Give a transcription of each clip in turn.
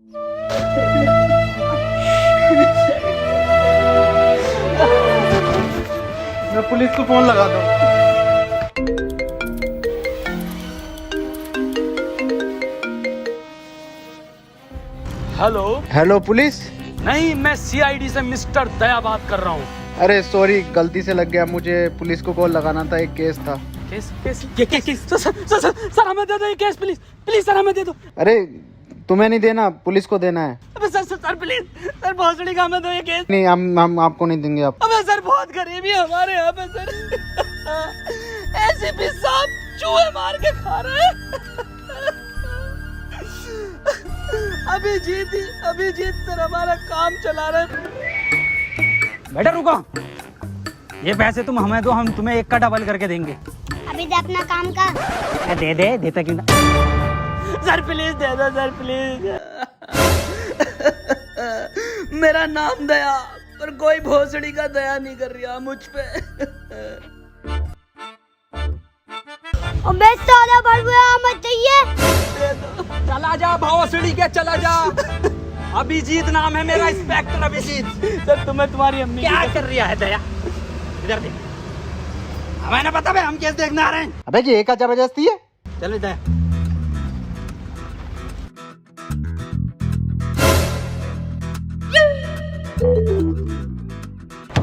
मैं पुलिस को फोन लगा दूं। हेलो। Hello police. नहीं, मैं सीआईडी से मिस्टर दया बात कर रहा हूँ। अरे सॉरी, गलती से लग गया, मुझे पुलिस को कॉल लगाना था, एक केस था। केस ये केस सर हमें दे दो ये केस, प्लीज प्लीज सर हमें दे दो। अरे तुम्हें नहीं देना, पुलिस को देना है। अबे सर प्लीज सर भोसड़ी का हमें दो ये केस। नहीं, हम आपको नहीं देंगे। आप अबे सर बहुत गरीबी है हमारे यहाँ पे सर। एसीपी साहब चूहे मार के खा रहे हैं। अभिजीत सर हमारा काम चला रहे। बेटा रुको, ये पैसे तुम हमें दो, हम तुम्हें एक का डबल करके देंगे। अभी दे अपना काम का। दे देता क्यों ना। सर प्लीज दे दो सर प्लीज। मेरा नाम दया, पर कोई भोसड़ी का दया नहीं कर रहा मुझ पे। अबे साला बड़बड़ा मत चाहिए। चला जा भोसड़ी के, चला जा। अभिजीत नाम है मेरा, इंस्पेक्टर अभिजीत। सर तुम्हें तुम्हारी अम्मी क्या कर रही है दया? इधर देख, हमें ना पता भाई, हम केस देखने आ रहे हैं। अबे ये क्या जबरदस्ती है? चलो दया।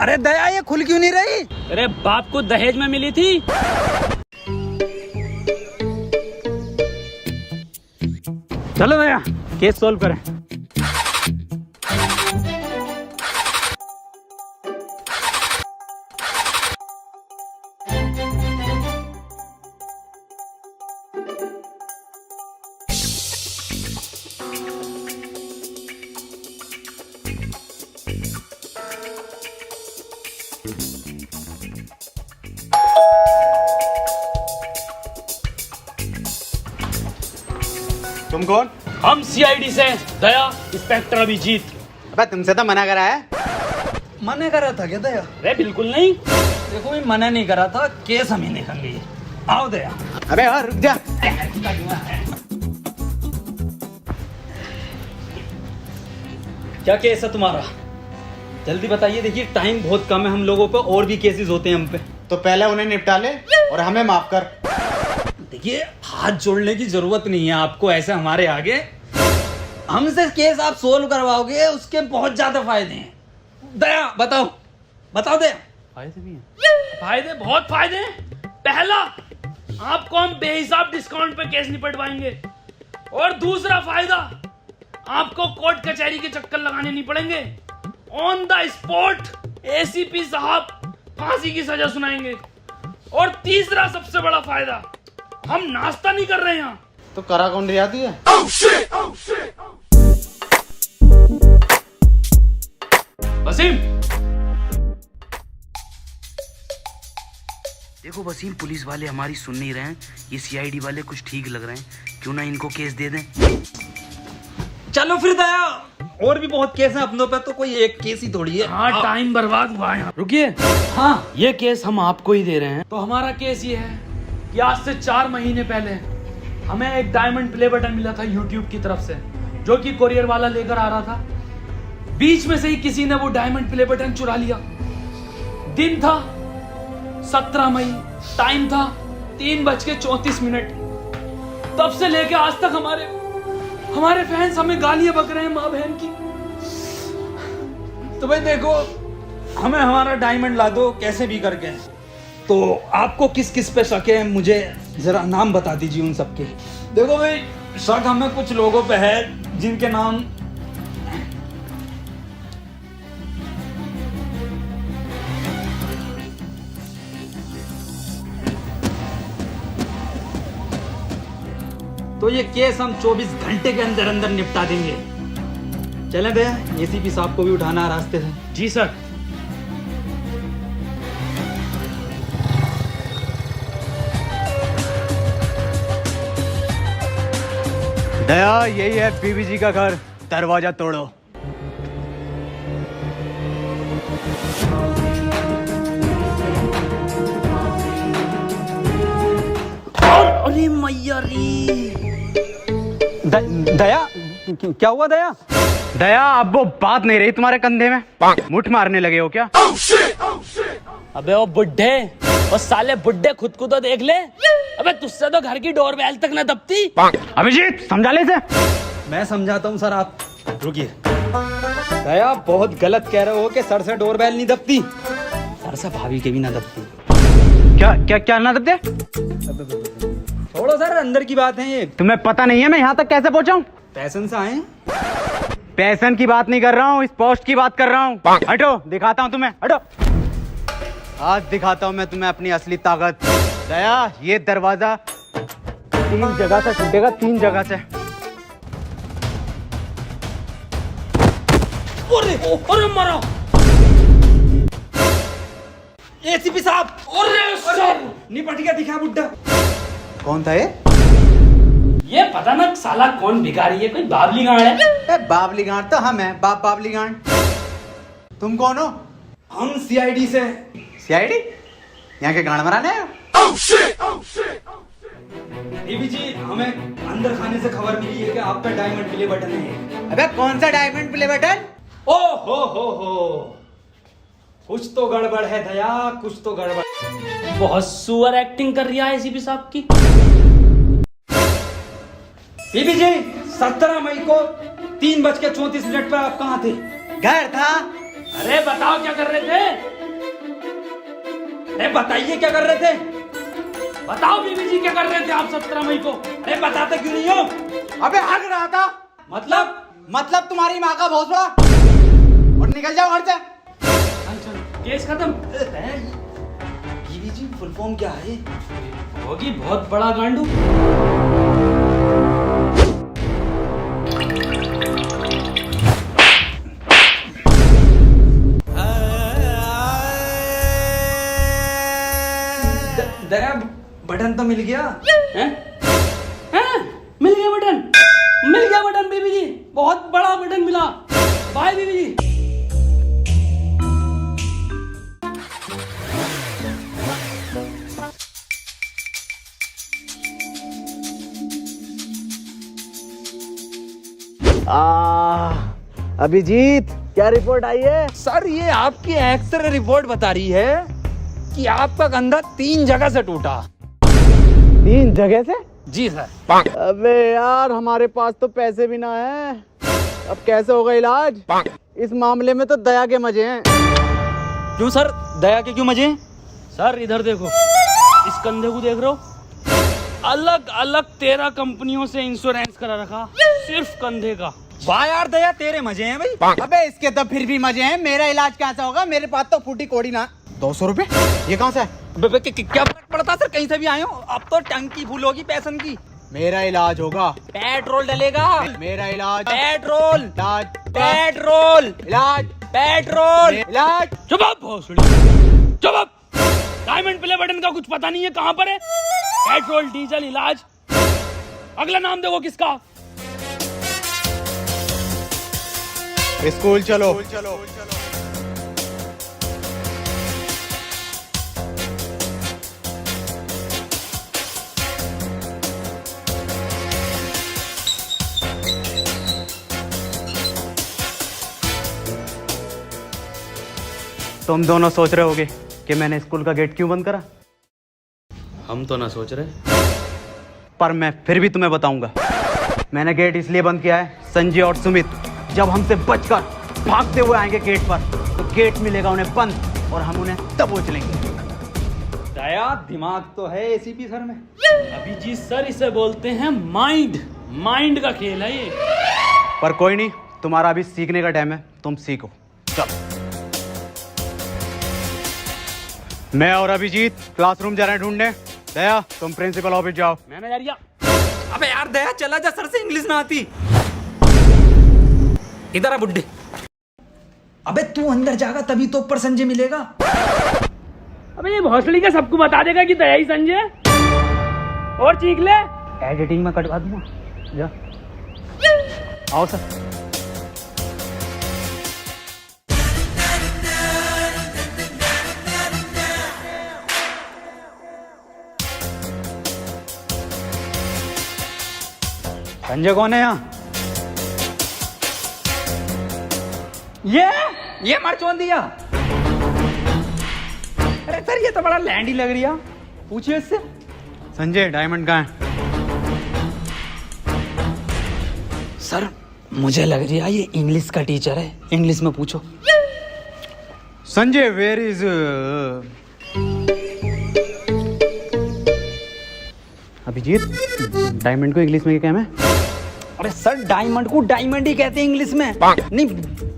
अरे दया ये खुल क्यों नहीं रही? अरे बाप को दहेज में मिली थी। चलो दया केस सॉल्व करें। तुम कौन? हम सीआईडी से दया, इंस्पेक्टर अभिजीत। अबे तुमसे तो मना करा है। मना करा था क्या दया? अरे बिल्कुल नहीं, देखो मैं मना नहीं करा था, केस हम ही देखेंगे। आओ दया। अबे यार रुक जा। क्या केस है तुम्हारा? जल्दी बताइए, देखिए टाइम बहुत कम है हम लोगों पे, और भी केसेस होते हैं हम पे। तो पहले उन्हें निपटा ले और हमें माफ कर। देखिए हाथ जोड़ने की जरूरत नहीं है आपको, ऐसे हमारे आगे हमसे केस आप सोल्व करवाओगे, उसके बहुत ज्यादा फायदे हैं। दया बताओ दया। फायदे भी हैं? फायदे बहुत फायदे हैं। पहला, आपको हम बेहिसाब डिस्काउंट पे केस निपटवाएंगे, और दूसरा फायदा, आपको कोर्ट कचहरी के चक्कर लगाने नहीं पड़ेंगे। ऑन द स्पॉट एसीपी साहब फांसी की सजा सुनाएंगे। और तीसरा सबसे बड़ा फायदा, हम नाश्ता नहीं कर रहे हैं यहाँ। तो करा कौन रियाती है? वसीम, देखो वसीम, पुलिस वाले हमारी सुन नहीं रहे हैं, ये सीआईडी वाले कुछ ठीक लग रहे हैं, क्यों ना इनको केस दे दें। चलो फिर दया, और भी बहुत केस हैं अपनों पे, तो कोई एक केस ही थोड़ी है। हाँ टाइम बर्बाद हुआ है। रुकिए, हाँ ये केस हम आपको ही दे रहे हैं। तो हमारा केस ये है कि आज से 4 महीने पहले हमें एक डायमंड प्ले बटन मिला था यूट्यूब की तरफ से, जो कि कोरियर वाला लेकर आ रहा था। बीच में से ही किसी ने वो डायमंड प्ले बटन चुरा लिया। दिन था 17 मई, टाइम था 3:34। तब से लेके आज तक हमारे फैंस हमें गालियां बक रहे हैं माँ बहन की। तो भाई देखो, हमें हमारा डायमंड ला दो कैसे भी करके। तो आपको किस किस पे शक है, मुझे जरा नाम बता दीजिए उन सबके। देखो भाई, शक हमें कुछ लोगों पे है जिनके नाम तो ये केस हम 24 घंटे के अंदर अंदर निपटा देंगे। चलें भैया, एसीपी साहब को भी उठाना है रास्ते से। जी सर। दया, यही है बीबी जी का घर, दरवाजा तोड़ो। अरे मैया रे। दया क्या हुआ दया? दया अब वो बात नहीं रही तुम्हारे कंधे में, मुठ मारने लगे हो क्या? अबे वो बुड्ढे, वो साले बुड्ढे खुद को तो देख ले। अबे तुझसे तो घर की डोरबेल तक न दबती। अभिजीत समझा ले इसे। मैं समझाता हूँ सर, आप रुकिए। दया बहुत गलत कह रहे हो कि सर से डोरबेल नहीं दबती, सर से भाभी के भी ना दबती। क्या क्या क्या ना दबते? छोड़ो सर, अंदर की बात है ये। तुम्हें पता नहीं है मैं यहाँ तक कैसे पहुँचा हूँ? पैशन से आए। पैसन की बात नहीं कर रहा हूँ, इस पोस्ट की बात कर रहा हूँ। हटो, दिखाता हूँ तुम्हें, हटो। आज दिखाता हूँ मैं तुम्हें अपनी असली ताकत। दया ये दरवाजा 3 जगह से टूटेगा, 3 जगह से। अरे मारा एसीपी साहब, निपट गया, दिखा बुड्ढा। कौन था ये? ये पता ना साला कौन भिखारी है, कोई बाबली गाड़ है। बाबली गांड तो हम हैं, बाबली गांड। तुम कौन हो? हम सीआईडी से। सीआईडी? यहाँ के गांड मराने आए हो? देवी जी, हमें अंदर खाने से खबर मिली है कि आप पे डायमंड प्ले बटन है। अबे कौन सा डायमंड प्ले बटन? ओ हो, कुछ तो गड़बड़ है दया, कुछ तो गड़बड़। बहुत सुअर एक्टिंग कर रही है एसीपी साहब की। बीबी जी, 17 मई को 3:34 पर आप कहाँ थे? घर था। अरे बताओ क्या कर रहे थे? अरे बताइए क्या कर रहे थे? बताओ बीबी जी क्या कर रहे थे आप 17 मई को? अरे बताते क्यों नहीं हो? अबे हग रहा था। मतलब तुम्हारी माँ का भोसड़ा। और निकल जाओ घर से। केस खत्म। बीबी जी, फुल फॉर्म क्या है? होगी बहुत बड़ा गांडू। दया बटन तो मिल गया। हैं? हैं? मिल गया बटन, मिल गया बटन बीबी जी, बहुत बड़ा बटन मिला। बाय बीबी जी। अभिजीत क्या रिपोर्ट आई है? सर ये आपकी एक्सरे रिपोर्ट बता रही है कि आपका कंधा 3 जगह से टूटा। 3 जगह से? जी सर। अबे यार हमारे पास तो पैसे भी ना है, अब कैसे होगा इलाज? इस मामले में तो दया के मजे हैं। क्यों सर, दया के क्यों मजे हैं? सर इधर देखो, इस कंधे को देख रहे हो? अलग अलग 13 कंपनियों से इंश्योरेंस करा रखा, सिर्फ कंधे का। वाह यार दया, तेरे मजे हैं भाई। अबे इसके तो फिर भी मजे हैं, मेरा इलाज कैसा होगा? मेरे पास तो फूटी कोड़ी ना। 200 रुपए? ये कहाँ से है? क्या फर्क पड़ता सर, कहीं से भी आए हो। अब तो टंकी फूल होगी पैसन की। मेरा इलाज होगा। पेट्रोल डलेगा। मेरा इलाज। पेट्रोल इलाज। पेट्रोल इलाज। पेट्रोल इलाज। चुप आप भोसड़ी, चुप आप। डायमंड प्ले बटन का कुछ पता नहीं है कहां पर है? पेट्रोल डीजल इलाज। अगला नाम देखो किसका? स्कूल चलो। तुम दोनों सोच रहे होगे कि मैंने स्कूल का गेट क्यों बंद करा, हम तो ना सोच रहे। पर मैं फिर भी तुम्हें बताऊंगा। मैंने गेट इसलिए बंद किया है, संजय और सुमित जब हमसे बचकर भागते हुए आएंगे गेट पर, तो गेट मिलेगा उन्हें बंद और हम उन्हें दबोच लेंगे। दया दिमाग तो है एसीपी सर में। अभिजीत सर इसे बोलते हैं माइंड, माइंड का खेल है ये। पर कोई नहीं, तुम्हारा अभी सीखने का टाइम है, तुम सीखो। चलो मैं और अभिजीत क्लासरूम जा रहे हैं ढूंढने। दया तुम प्रिंसिपल ऑफिस जाओ। मैनेजरिया। अबे यार दया चला जा, सर से इंग्लिश ना आती। इधर आ बुड्ढे। अबे तू अंदर जाएगा तभी तो ऊपर संजय मिलेगा। अबे ये भोसड़ी का सबको बता देगा कि दया ही संजय। और चीख ले। एडिटिंग में कटवा दूंगा। जा आओ सर। संजय कौन है यहाँ? ये मरचोन दिया। अरे सर ये तो बड़ा लैंड ही लग रही है, पूछिए इससे। संजय डायमंड कहाँ है? सर मुझे लग रही है ये इंग्लिश का टीचर है, इंग्लिश में पूछो। Sanjay where is Abhijit, diamond को इंग्लिश में क्या है? अरे सर डायमंड को डायमंड ही कहते हैं इंग्लिश में। नहीं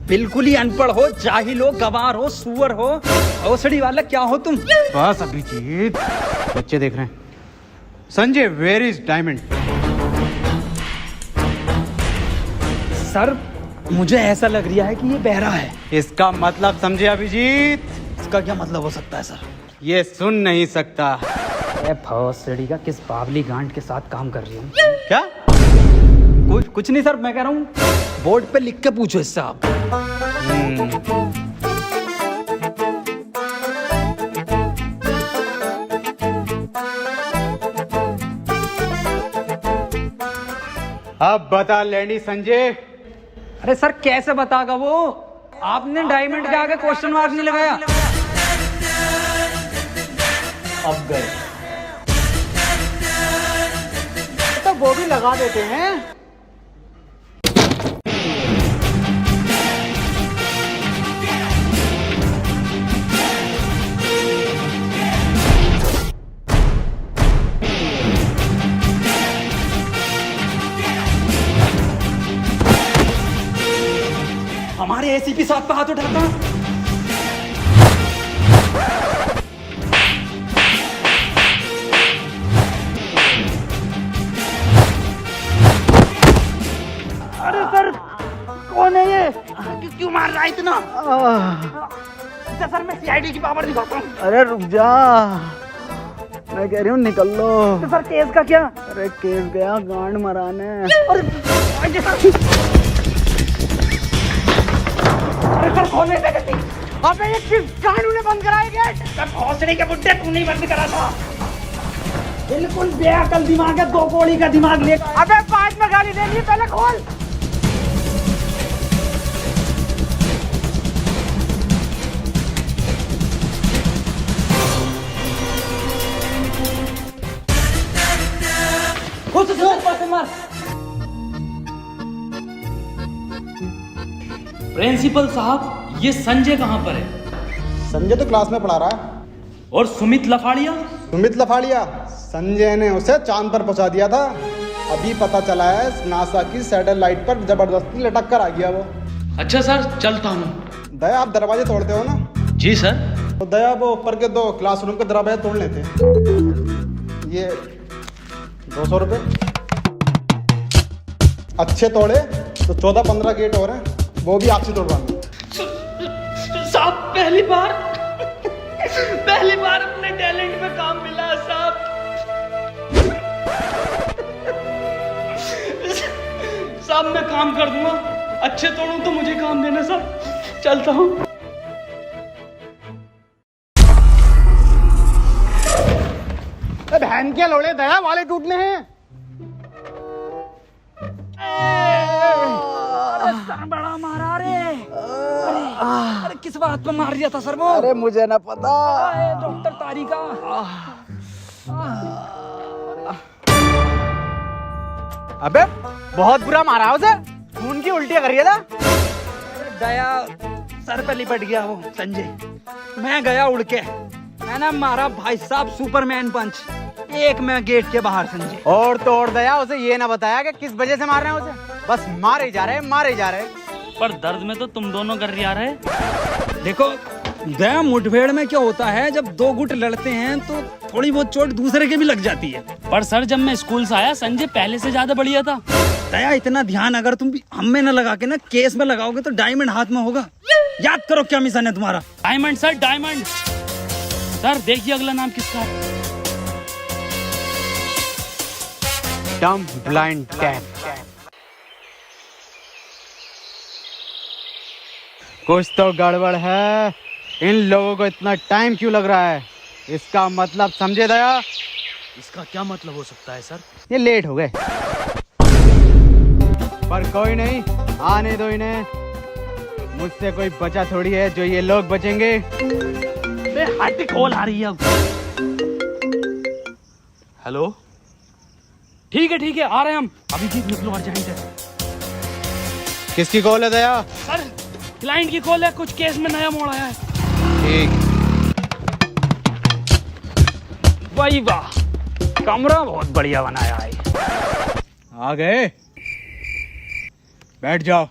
बिल्कुल ही अनपढ़ हो, जाहिल हो, गवार हो, सुअर हो, औसड़ी वाला क्या हो तुम? बस अभिजीत, बच्चे देख रहे हैं। Sanjay where is diamond? Sir मुझे ऐसा लग रहा है कि ये बहरा है। इसका मतलब समझे अभिजीत? इसका क्या मतलब हो सकता है सर? ये सुन नहीं सकता। भौसड़ी का किस बावली गांड के साथ काम कर रही हूँ? क्या? कुछ नहीं सर, मैं कह रहा हूँ बोर्ड पे लिख के पूछो इससे आप। अब बता लैंडी संजय। अरे सर कैसे बतागा वो? आपने डायमंड के आगे क्वेश्चन मार्क नहीं लगाया। अब गए तो वो भी लगा देते हैं। हमारे एसीपी साहब पे हाथ उठाता। अरे सर कौन है ये? क्यों मार रहा है इतना? सर मैं सीआईडी की पावर दिखाता हूँ। अरे रुक जा, मैं कह रही हूँ निकल लो। तो सर केस का क्या? अरे केस गया गांड मराने। अरे सर खोलने से गलती। अबे ये किस गांड ने बंद कराया गेट? सर भौसड़ी के बुड्ढे तू नहीं बंद करा था। बिल्कुल बेअकल दिमाग है, 2 कौड़ी का दिमाग ले। अबे बाद में गाली देनी है, पहले खोल। प्रिंसिपल साहब ये संजय कहाँ पर है? संजय तो क्लास में पढ़ा रहा है। और सुमित लफाड़िया? सुमित लफाड़िया, संजय ने उसे चांद पर पहुंचा दिया था। अभी पता चला है नासा की सैटेलाइट पर जबरदस्ती लटक कर आ गया वो। अच्छा सर चलता हूँ। दया आप दरवाजे तोड़ते हो ना? जी सर। तो दया वो ऊपर के 2 क्लासरूम के दरवाजे तोड़ लेते। ये 200 रुपये अच्छे तोड़े तो 14-15 गेट और हैं, वो भी आपसे तोड़वाएंगे। साहब पहली बार अपने टैलेंट पे काम मिला साहब। साहब मैं काम कर दूंगा, अच्छे तोड़ूं तो मुझे काम देना साहब। चलता हूँ। बहन के लोड़े दया वाले टूटने हैं। सर बड़ा मारा रे। अरे किस बात पे मार दिया था सर वो? अरे मुझे ना पता। डॉक्टर तारिका। अबे बहुत बुरा मारा है उसे, खून की उल्टियां कर रही था। दया सर पे लिपट गया वो संजय। मैं गया उड़ के, मैंने मारा भाई साहब सुपरमैन पंच, एक मैं गेट के बाहर संजय। और तो और दया उसे ये ना बताया कि किस वजह से मार रहे हैं उसे, बस मारे जा रहे हैं, मारे जा रहे हैं। पर दर्द में तो तुम दोनों कर रहे। देखो दया मुठभेड़ में क्या होता है, जब 2 गुट लड़ते हैं तो थोड़ी बहुत चोट दूसरे के भी लग जाती है। पर सर जब मैं स्कूल से आया संजय पहले से ज्यादा बढ़िया था। दया इतना ध्यान अगर तुम भी हम में न लगा के ना केस में लगाओगे तो डायमंड हाथ में होगा। याद करो क्या मिशन है तुम्हारा। Diamond sir diamond. सर देखिए अगला नाम किसका है? डम ब्लाइंड कैट। कुछ तो गड़बड़ है, इन लोगों को इतना टाइम क्यों लग रहा है? इसका मतलब समझे दया? इसका क्या मतलब हो सकता है सर? ये लेट हो गए, पर कोई नहीं, आने दो इन्हें। मुझसे कोई बचा थोड़ी है जो ये लोग बचेंगे। बे हट, कॉल आ रही है अब। हेलो, ठीक है आ रहे हैं हम। अभी जीत निकलो अर्जेंट है। किसकी कॉल है दया? सर क्लाइंट की कॉल है, कुछ केस में नया मोड़ आया है। ठीक। वाह वाह, कमरा बहुत बढ़िया बनाया है। आ गए, बैठ जाओ।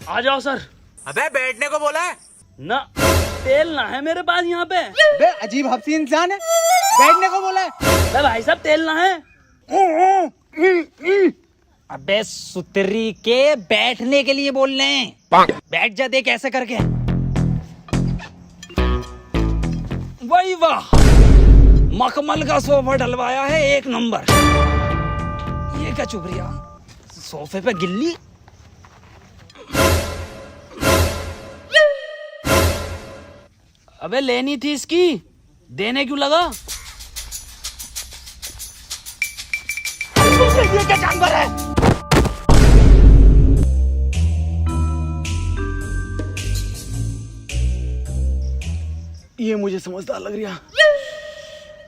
आ जाओ सर। अबे बैठने को बोला है ना, तेल ना है मेरे पास यहाँ पे। बे अजीब हफ्सी इंसान है, बैठने को बोला है। अबे भाई साहब तेल ना है। अबे सुतरी के बैठने के लिए बोल रहे हैं। बैठ जा, देख ऐसे करके। वही वाह, मखमल का सोफा डलवाया है, एक नंबर। ये क्या चुप रही, सोफे पे गिल्ली। अबे लेनी थी इसकी, देने क्यों लगा? ये क्या जानवर है? ये मुझे समझदार लग रहा।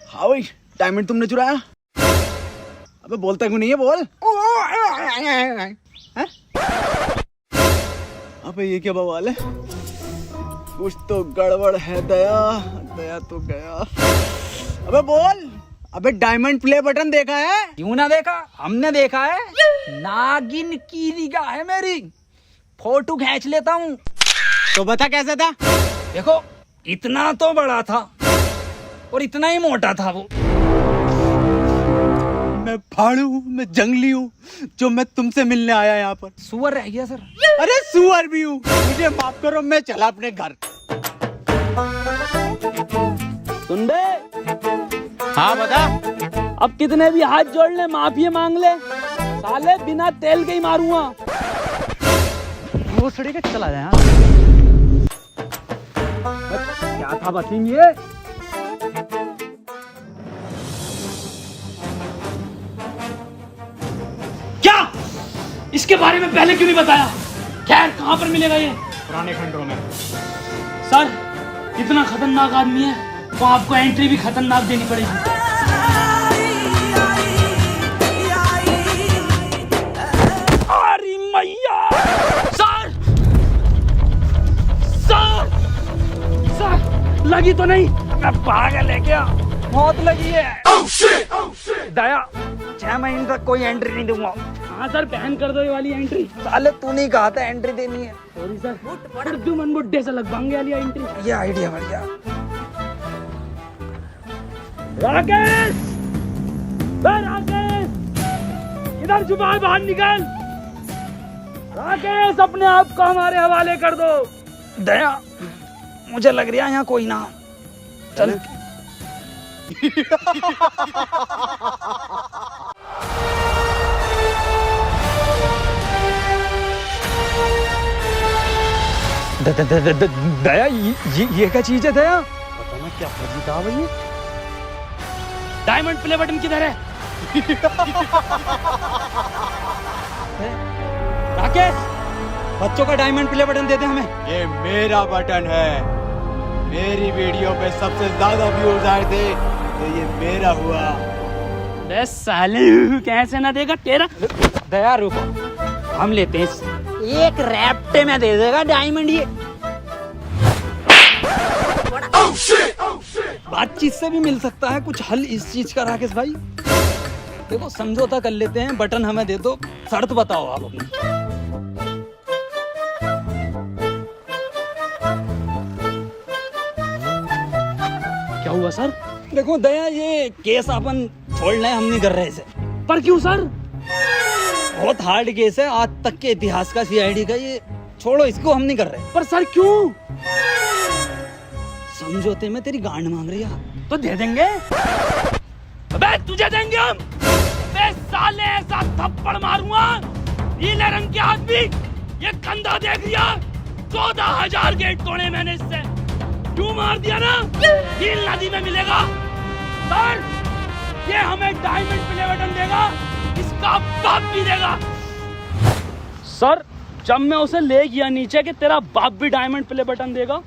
हाँ भाई, डायमंड तुमने चुराया? अबे बोलता क्यों नहीं है, बोल। हैं? अबे ये क्या बवाल है? कुछ तो गड़बड़ है दया। दया तो गया। अबे बोल। अबे डायमंड प्ले बटन देखा है? क्यों ना देखा, हमने देखा है। नागिन की निगाह है मेरी, फोटो खींच लेता हूँ। तो बता कैसा था? देखो, इतना तो बड़ा था और इतना ही मोटा था वो। मैं फाड़ू हूँ, मैं जंगली हूँ, जो मैं तुमसे मिलने आया यहाँ पर। सुअर रह गया सर। अरे सुअर भी हूँ, मुझे माफ करो, मैं चला अपने घर। सुन बे, हाँ बता। अब कितने भी हाथ जोड़ ले, माफी मांग ले, साले बिना तेल के ही मारूंगा। वो सड़ी के चला जाए। क्या था वसीम ये? क्या इसके बारे में पहले क्यों नहीं बताया? खैर, कहां पर मिलेगा ये? पुराने खंडों में। सर इतना खतरनाक आदमी है तो आपको एंट्री भी खतरनाक देनी पड़ेगी। अरे मैया, सर सर सर, लगी तो नहीं? मैं पागल है क्या? मौत लगी है। दया, 6 महीने तक कोई एंट्री नहीं दूंगा। हाँ सर, बैन कर दो ये वाली एंट्री। साले तू नहीं कहा था एंट्री देनी है। सॉरी सर, उर्दू मन बुड्ढे से लगवाएंगे वाली एंट्री। ये आइडिया बढ़िया। राकेश, राकेश, इधर छुपा, बाहर निकल। राकेश, अपने आप को हमारे हवाले कर दो। दया, मुझे लग रहा है यहाँ कोई ना। चल। दया, ये क्या चीज है दया? पता ना क्या फर्जी था भाई। डायमंड प्ले बटन किधर है? राकेश, बच्चों का डायमंड प्ले बटन दे दे हमें। ये मेरा बटन है। मेरी वीडियो पे सबसे ज्यादा व्यूज आए थे तो ये मेरा हुआ। बे साले, कैसे ना देगा तेरा? दया रुको, हम लेते हैं। एक रैप्टे में दे देगा डायमंड ये। बातचीत से भी मिल सकता है कुछ हल इस चीज का। राकेश भाई देखो, समझौता कर लेते हैं, बटन हमें दे दो, शर्त बताओ आप अपनी। क्या हुआ सर? देखो दया, ये केस अपन छोड़ रहे हैं, हम नहीं कर रहे इसे। पर क्यों सर? बहुत हार्ड केस है, आज तक के इतिहास का सीआईडी का। ये छोड़ो, इसको हम नहीं कर रहे। पर सर क्यों? समझौते में तेरी गांड मांग रही है तो दे देंगे। अबे तुझे देंगे हम। अबे साले, ऐसा थप्पड़ मारूंगा, नीले रंग के आदमी, ये कंधा देख लिया? 14,000 गेट तोड़े मैंने इससे। क्यों मार दिया ना, नील नदी में मिलेगा। सर ये हमें डायमंड प्ले बटन देगा, इसका बाप भी देगा। सर जब मैं उसे ले गया नीचे कि तेरा बाप भी डायमंड प्ले बटन देगा,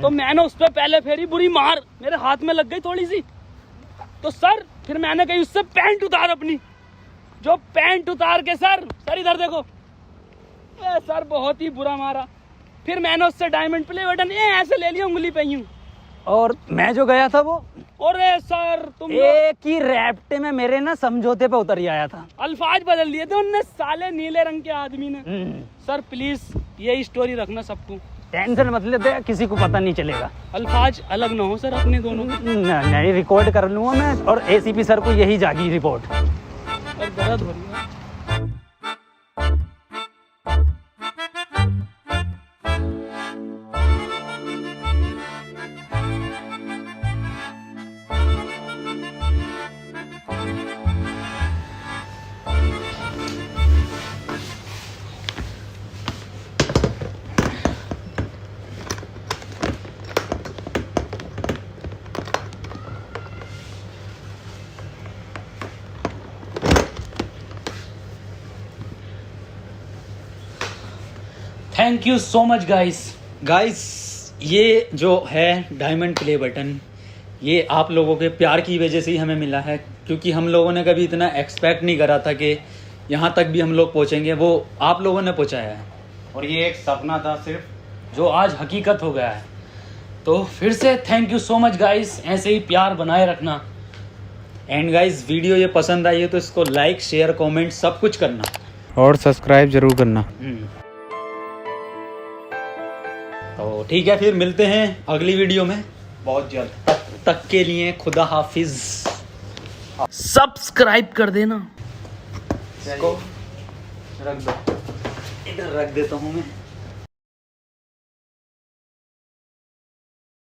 तो मैंने उस पर पहले फेरी बुरी मार मेरे हाथ में लग गई थोड़ी सी। तो सर फिर मैंने कही उससे पैंट उतार अपनी, जो पैंट उतार के सर इधर देखो, सर बहुत ही बुरा मारा। फिर मैंने उससे डायमंड प्ले बटन ऐसे ले लिया उंगली पे यूं। और मैं जो गया था वो अरे सर तुम एक ही रैप्टे में मेरे ना समझौते पे उतर ही आया था। अल्फाज बदल दिए थे उनने, साले नीले रंग के आदमी ने। सर प्लीज यही स्टोरी रखना सबको, टेंशन मत लेते, किसी को पता नहीं चलेगा। अल्फाज अलग ना हो सर अपने दोनों। नहीं रिकॉर्ड कर लूंगा मैं, और एसीपी सर को यही जागी रिपोर्ट। और दर्द हो रही है। Thank you so much guys, ये जो है डायमंड प्ले बटन, ये आप लोगों के प्यार की वजह से ही हमें मिला है, क्योंकि हम लोगों ने कभी इतना एक्सपेक्ट नहीं करा था कि यहाँ तक भी हम लोग पहुँचेंगे। वो आप लोगों ने पहुँचाया है, और ये एक सपना था सिर्फ, जो आज हकीकत हो गया है। तो फिर से thank you so much guys, ऐसे ही प्यार बनाए रखना। एंड गाइस वीडियो ये पसंद आई है तो इसको लाइक शेयर कमेंट सब कुछ करना, और सब्सक्राइब जरूर करना। तो ठीक है, फिर मिलते हैं अगली वीडियो में बहुत जल्द। तब तक के लिए खुदा हाफिज। सब्सक्राइब कर देना। इसको रख दो, इधर रख देता हूँ मैं।